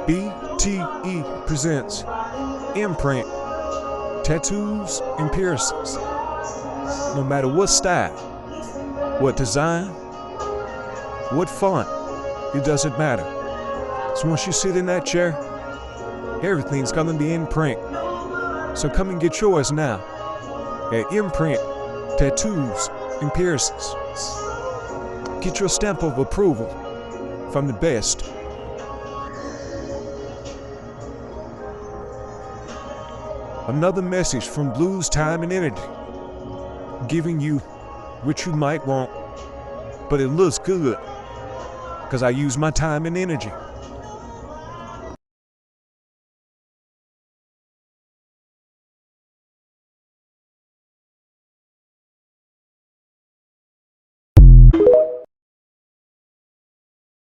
BTE presents Imprint Tattoos and Piercings. No matter what style, what design, what font, it doesn't matter. So once you sit in that chair, everything's gonna be in print. So come and get yours now at Imprint Tattoos and Piercings. Get your stamp of approval from the best. Another message from Blues Time and Energy, giving you what you might want, but it looks good because I use my time and energy